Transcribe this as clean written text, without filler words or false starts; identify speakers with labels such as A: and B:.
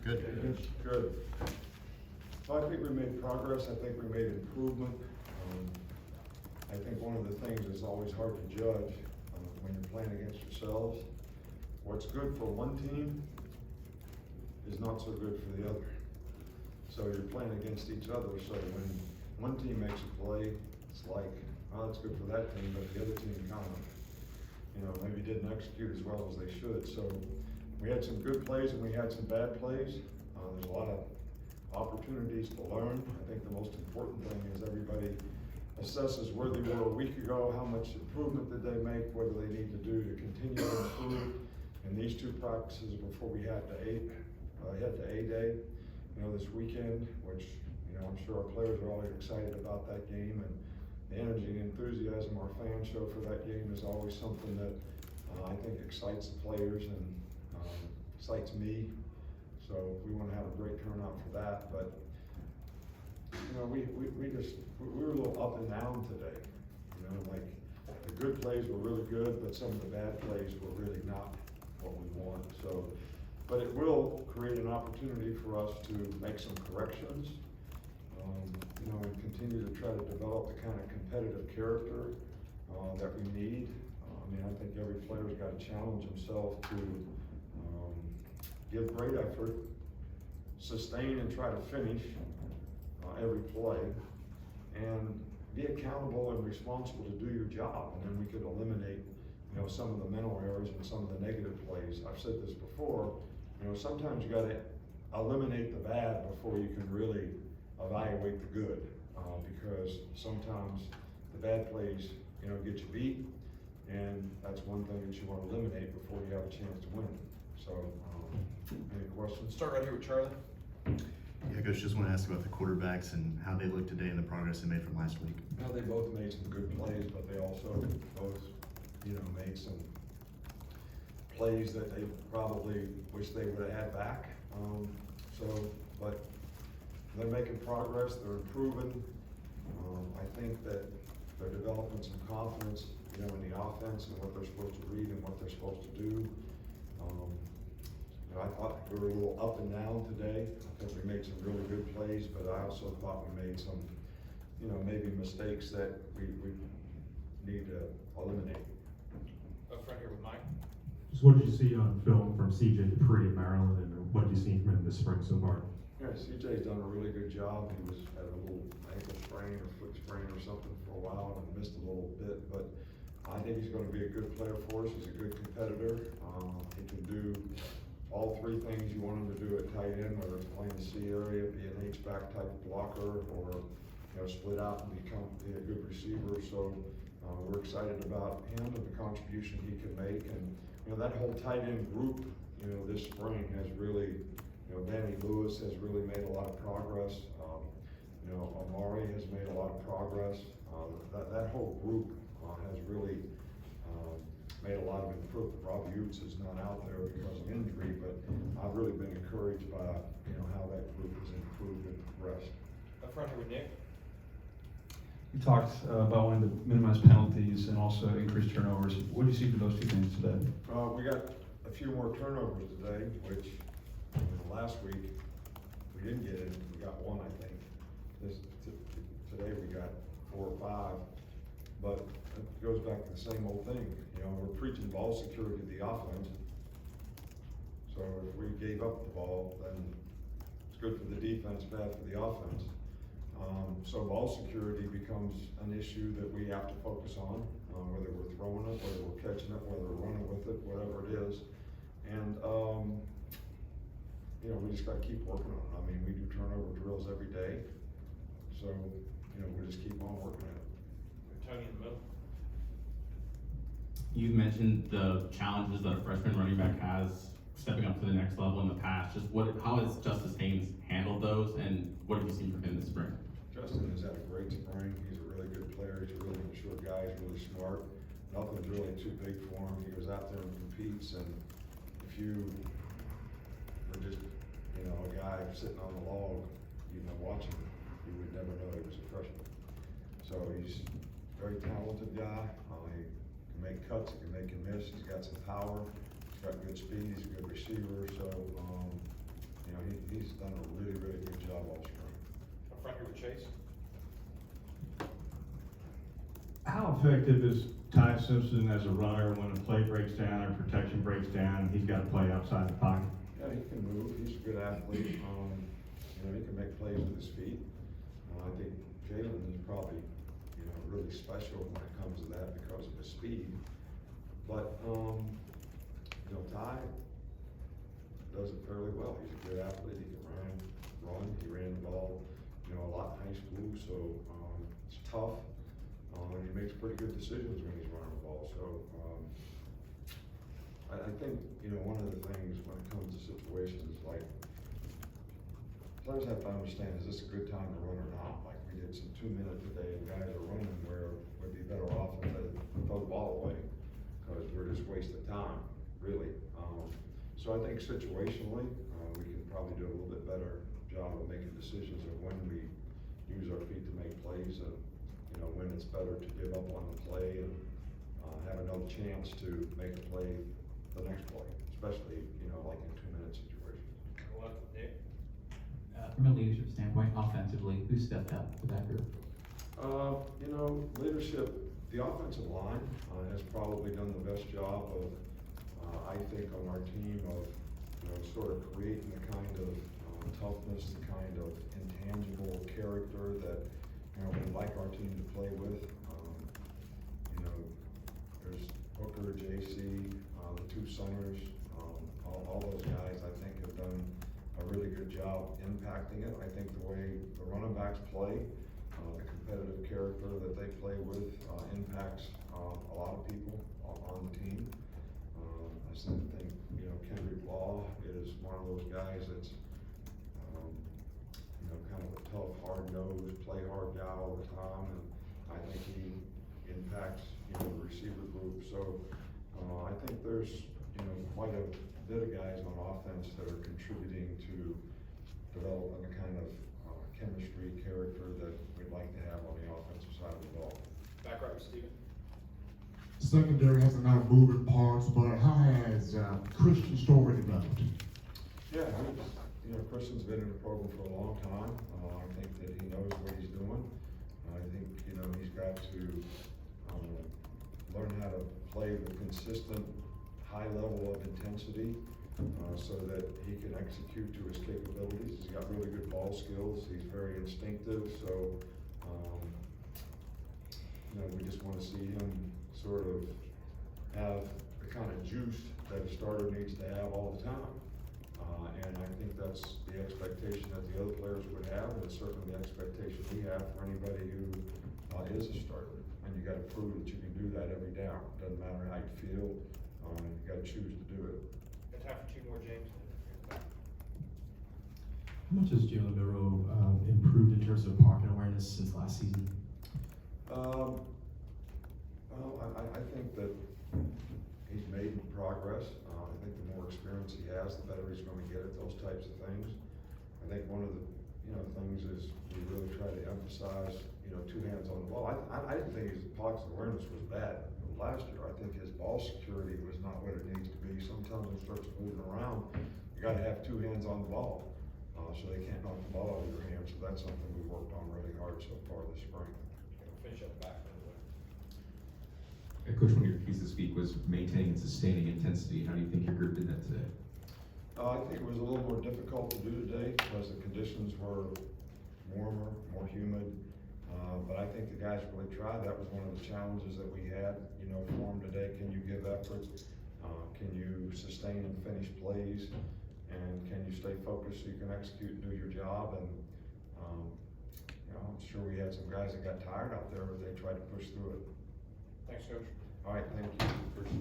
A: Good.
B: Good. So I think we made progress. I think we made improvement. I think one of the things that's always hard to judge when you're playing against yourselves, what's good for one team is not so good for the other. So you're playing against each other. So when one team makes a play, it's like, oh, that's good for that team, but the other team kind of, maybe didn't execute as well as they should. So we had some good plays and we had some bad plays. There's a lot of opportunities to learn. I think the most important thing is everybody assesses where they were a week ago, how much improvement did they make, what do they need to do to continue to improve. In these two practices before we head to A-Day, this weekend, which I'm sure our players are always excited about that game, and the energy and enthusiasm our fans show for that game is always something that I think excites the players and excites me. So we want to have a great turnout for that. But we were a little up and down today. Like the good plays were really good, but some of the bad plays were really not what we want. So, but it will create an opportunity for us to make some corrections. And continue to try to develop the kind of competitive character that we need. I think every player's got to challenge himself to give great effort, sustain and try to finish every play, and be accountable and responsible to do your job. And then we could eliminate, some of the mental errors and some of the negative plays. I've said this before, sometimes you got to eliminate the bad before you can really evaluate the good, because sometimes the bad plays, get you beat, and that's one thing that you want to eliminate before you have a chance to win. So, any questions?
C: Start right here with Charlie.
A: Yeah, Coach, just want to ask about the quarterbacks and how they look today and the progress they made from last week.
B: They both made some good plays, but they also both, made some plays that they probably wish they would have had back. But they're making progress, they're improving. I think that they're developing some confidence, in the offense and what they're supposed to read and what they're supposed to do. I thought we were a little up and down today. I think we made some really good plays, but I also thought we made some, maybe mistakes that we need to eliminate.
C: Up front here with Mike.
D: Just what did you see on film from C.J. Dupree in Maryland, and what have you seen from him this spring so far?
B: Yeah, CJ's done a really good job. He was had a little ankle sprain or foot sprain or something for a while and missed a little bit, but I think he's going to be a good player for us. He's a good competitor. He can do all three things you want him to do at tight end, whether it's playing the C area, be an H-back type blocker, or split out and be a good receiver. So we're excited about him and the contribution he can make. And that whole tight end group, this spring has really, Danny Lewis has really made a lot of progress. Amari has made a lot of progress. That whole group has really made a lot of improvement. Rob Utes is not out there because of injury, but I've really been encouraged by how that group has improved and progressed.
C: Up front here with Nick.
E: You talked about wanting to minimize penalties and also increase turnovers. What do you see for those two things today?
B: We got a few more turnovers today, which last week we didn't get it. We got one, I think. Today we got 4 or 5, but it goes back to the same old thing. We're preaching ball security to the offense. So if we gave up the ball, then it's good for the defense, bad for the offense. So ball security becomes an issue that we have to focus on, whether we're throwing it, whether we're catching it, whether we're running with it, whatever it is. And we just got to keep working on it. We do turnover drills every day, so we just keep on working at it.
C: Tony in the middle.
F: You mentioned the challenges that a freshman running back has stepping up to the next level in the past. How has Justice Haynes handled those, and what have you seen from him this spring?
B: Justin has had a great spring. He's a really good player. He's a really mature guy. He's really smart. Nothing's really too big for him. He goes out there and competes, and if you were just, a guy sitting on the log, watching him, you would never know he was a freshman. So he's a very talented guy. He can make cuts, he can make and miss. He's got some power. He's got good speed. He's a good receiver. So, done a really, really good job all spring.
C: Up front here with Chase.
G: How effective is Ty Simpson as a runner when a play breaks down or protection breaks down, and he's got to play outside the pocket?
B: Yeah, he can move, he's a good athlete, he can make plays with his feet. I think Jalen is probably, really special when it comes to that because of his speed. But, Ty does it fairly well. He's a good athlete, he can run, he ran the ball, a lot in high school, so, it's tough. And he makes pretty good decisions when he's running the ball, so, I think, one of the things when it comes to situations like, players have to understand, is this a good time to run or not? Like, we did some 2 minute today, and guys are running where it would be better off if they throw the ball away, because we're just wasting time, really. So I think situationally, we can probably do a little bit better job of making decisions of when we use our feet to make plays, and, when it's better to give up on the play and have another chance to make a play the next play, especially, like in 2 minute situations.
C: Left with Nick.
H: From a leadership standpoint, offensively, who stepped up for that group?
B: Leadership, the offensive line has probably done the best job of, I think, on our team of, sort of creating the kind of toughness, the kind of intangible character that, we'd like our team to play with. There's Hooker, JC, the two centers, all those guys, I think, have done a really good job impacting it. I think the way the running backs play, the competitive character that they play with, impacts a lot of people on the team. I think, Kendrick Law is one of those guys that's, kind of a tough, hard-nosed, play hard guy all the time, and I think he impacts, the receiver group. So I think there's, quite a bit of guys on offense that are contributing to developing the kind of chemistry, character that we'd like to have on the offensive side of the ball.
C: Back right with Steven.
I: Secondary has a lot of moving parts, but how has Christian's story developed?
B: Yeah, Christian's been in the program for a long time. I think that he knows what he's doing. I think, he's got to learn how to play with consistent high level of intensity so that he can execute to his capabilities. He's got really good ball skills. He's very instinctive. So, we just want to see him sort of have the kind of juice that a starter needs to have all the time. And I think that's the expectation that the other players would have, and it's certainly the expectation we have for anybody who is a starter. And you got to prove that you can do that every down. Doesn't matter how you feel, you got to choose to do it.
C: Got time for 2 more, James.
H: How much has Jalen Milroe improved in terms of pocket awareness since last season?
B: Well, I think that he's made progress. I think the more experience he has, the better he's going to get at those types of things. I think one of the things is we really try to emphasize 2 hands on the ball. I didn't think his pocket awareness was bad last year. I think his ball security was not what it needs to be. Sometimes when it starts moving around, you got to have 2 hands on the ball, so they can't knock the ball out of your hand. So that's something we've worked on really hard so far this spring.
C: We'll finish up back by the way.
J: Coach, one of your keys this week was maintaining and sustaining intensity. How do you think your group did that today?
B: I think it was a little more difficult to do today because the conditions were warmer, more humid. But I think the guys really tried. That was one of the challenges that we had, for them today. Can you give effort? Can you sustain and finish plays? And can you stay focused so you can execute and do your job? And, I'm sure we had some guys that got tired out there, but they tried to push through it.
C: Thanks, Coach.
B: All right, thank you. Appreciate it.